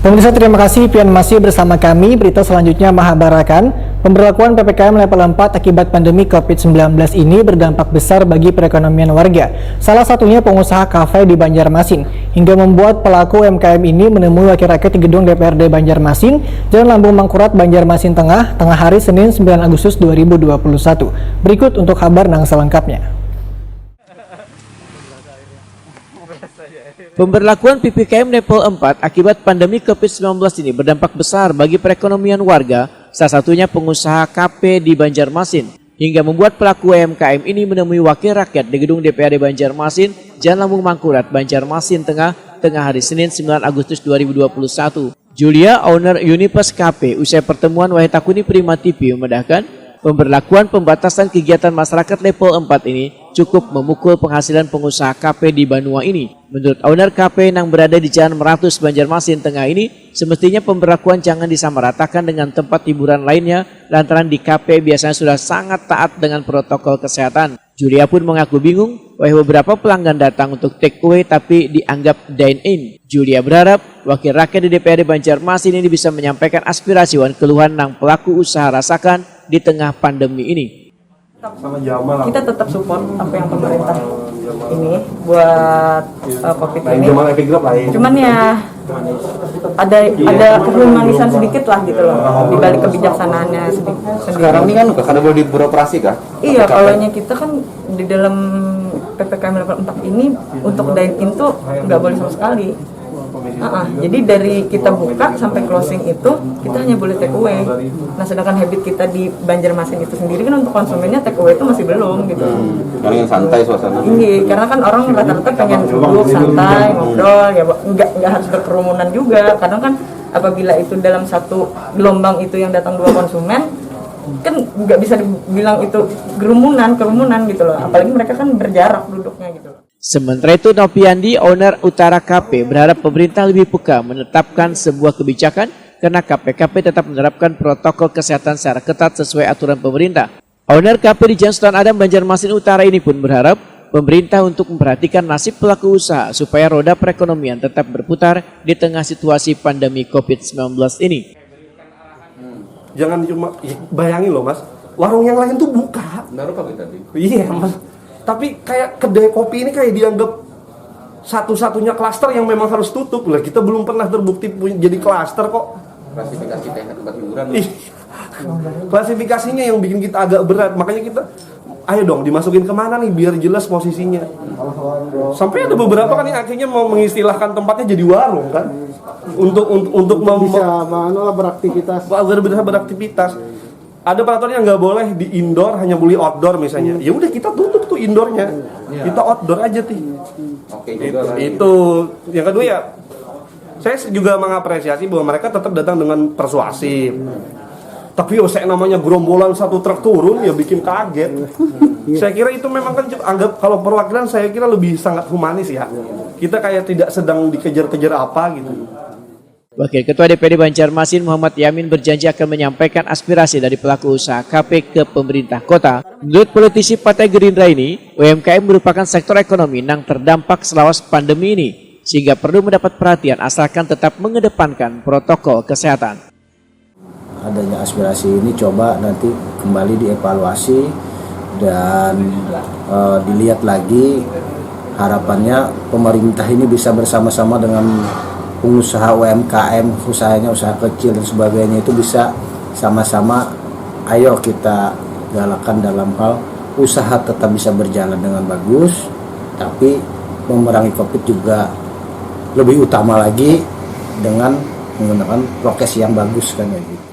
Pemirsa, terima kasih Pian masih bersama kami. Berita selanjutnya Mahabarakan. Pemberlakuan PPKM level 4 akibat pandemi COVID-19 ini berdampak besar bagi perekonomian warga. Salah satunya pengusaha kafe di Banjarmasin, hingga membuat pelaku UMKM ini menemui wakil rakyat di gedung DPRD Banjarmasin, Jalan Lambung Mangkurat, Banjarmasin Tengah hari Senin 9 Agustus 2021. Berikut untuk kabar nang selengkapnya. Pemberlakuan PPKM level 4 akibat pandemi COVID-19 ini berdampak besar bagi perekonomian warga, salah satunya pengusaha kafe di Banjarmasin, hingga membuat pelaku UMKM ini menemui wakil rakyat di gedung DPRD Banjarmasin, Jalan Lambung Mangkurat, Banjarmasin Tengah hari Senin 9 Agustus 2021. Julia, owner Universe Cafe, usai pertemuan Wahitakuni Prima TV memedahkan pemberlakuan pembatasan kegiatan masyarakat level 4 ini cukup memukul penghasilan pengusaha kafe di Banua ini. Menurut owner kafe yang berada di Jalan Meratus, Banjarmasin Tengah ini, semestinya pemberlakuan jangan disamaratakan dengan tempat hiburan lainnya lantaran di kafe biasanya sudah sangat taat dengan protokol kesehatan. Julia pun mengaku bingung, beberapa pelanggan datang untuk take away tapi dianggap dine-in. Julia berharap wakil rakyat di DPRD Banjarmasin ini bisa menyampaikan aspirasi dan keluhan yang pelaku usaha rasakan di tengah pandemi ini. Kita tetap support apa yang pemerintah ini buat COVID ini. Cuman ya ada kehumanisan sedikit lah gitu loh di balik kebijaksanaannya sendiri. Sekarang ini kan kada boleh beroperasi kah? Iya, kalau kita kan di dalam PPKM level 4 ini untuk dine-in tuh nggak boleh sama sekali. Jadi dari kita buka sampai closing itu kita hanya boleh take away. Nah, sedangkan habit kita di Banjarmasin itu sendiri kan untuk konsumennya take away itu masih belum gitu. Karena yang santai suasana. Iya, karena kan orang rata-rata pengen duduk santai, ngobrol, ya nggak harus berkerumunan juga. Kadang kan apabila itu dalam satu gelombang itu yang datang 2 konsumen, kan nggak bisa dibilang itu kerumunan gitu loh. Apalagi mereka kan berjarak duduknya gitu loh. Sementara itu, Nopiandi, owner Utara Cafe, berharap pemerintah lebih peka menetapkan sebuah kebijakan karena kafe-kafe tetap menerapkan protokol kesehatan secara ketat sesuai aturan pemerintah. Owner kafe di Jalan Sultan Adam, Banjarmasin Utara ini pun berharap pemerintah untuk memperhatikan nasib pelaku usaha supaya roda perekonomian tetap berputar di tengah situasi pandemi COVID-19 ini. Jangan cuma bayangin loh mas, warung yang lain tuh buka. Naruh pakai tadi. Iya mas. Tapi kayak kedai kopi ini kayak dianggap satu-satunya klaster yang memang harus tutup. Lah kita belum pernah terbukti jadi klaster kok. Klasifikasi tempat hiburan. Klasifikasinya yang bikin kita agak berat. Makanya kita, ayo dong dimasukin kemana nih biar jelas posisinya. Sampai ada beberapa kan yang akhirnya mau mengistilahkan tempatnya jadi warung kan. Untuk bisa beraktivitas. Beraktivitas. Ada peraturan yang nggak boleh di indoor, hanya boleh outdoor misalnya. Ya udah kita tutup tuh indoornya, kita outdoor aja tuh. Oke, itu. Yang kedua ya, saya juga mengapresiasi bahwa mereka tetap datang dengan persuasif. Tapi saya namanya gerombolan satu truk turun ya bikin kaget. Saya kira itu memang kan anggap kalau perwakilan saya kira lebih sangat humanis ya. Kita kayak tidak sedang dikejar-kejar apa gitu. Wakil Ketua DPD Banjarmasin Muhammad Yamin berjanji akan menyampaikan aspirasi dari pelaku usaha kafe ke pemerintah kota. Menurut politisi Partai Gerindra ini, UMKM merupakan sektor ekonomi yang terdampak selawas pandemi ini, sehingga perlu mendapat perhatian asalkan tetap mengedepankan protokol kesehatan. Adanya aspirasi ini coba nanti kembali dievaluasi dan dilihat lagi, harapannya pemerintah ini bisa bersama-sama dengan pengusaha UMKM, usahanya usaha kecil dan sebagainya itu bisa sama-sama, ayo kita galakan dalam hal usaha tetap bisa berjalan dengan bagus, tapi memerangi COVID juga lebih utama lagi dengan menggunakan prokes yang bagus kan ya gitu.